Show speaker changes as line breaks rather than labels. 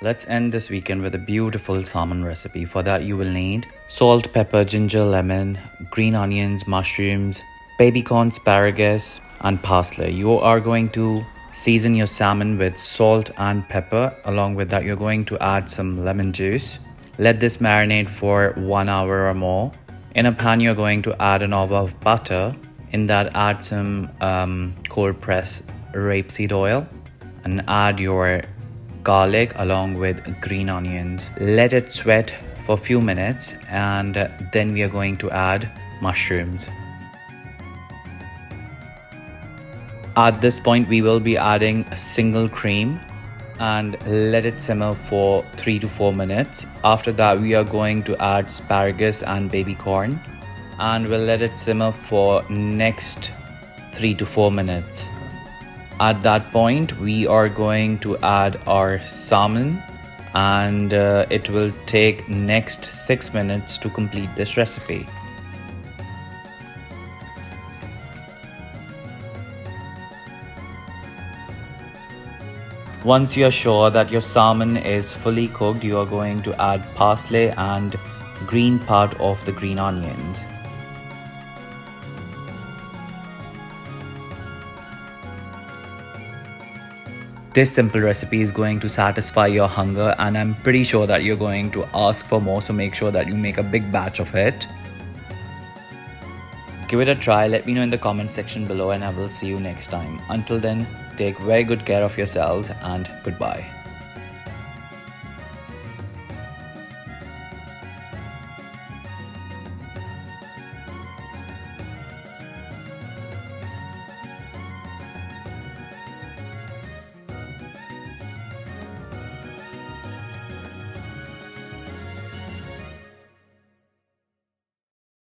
Let's end this weekend with a beautiful salmon recipe. For that, you will need salt, pepper, ginger, lemon, green onions, mushrooms, baby corn, asparagus, and parsley. You are going to season your salmon with salt and pepper. Along with that, you're going to add some lemon juice. Let this marinate for 1 hour or more. In a pan, you're going to add an olive of butter. In that, add some cold pressed rapeseed oil and add your garlic along with green onions. Let it sweat for a few minutes and then we are going to add mushrooms. At this point, we will be adding a single cream and let it simmer for 3 to 4 minutes. After that, we are going to add asparagus and baby corn and we'll let it simmer for next 3 to 4 minutes. At that point, we are going to add our salmon and it will take next 6 minutes to complete this recipe. Once you are sure that your salmon is fully cooked, you are going to add parsley and green part of the green onions. This simple recipe is going to satisfy your hunger and I'm pretty sure that you're going to ask for more, so make sure that you make a big batch of it. Give it a try, let me know in the comment section below and I will see you next time. Until then, take very good care of yourselves and goodbye.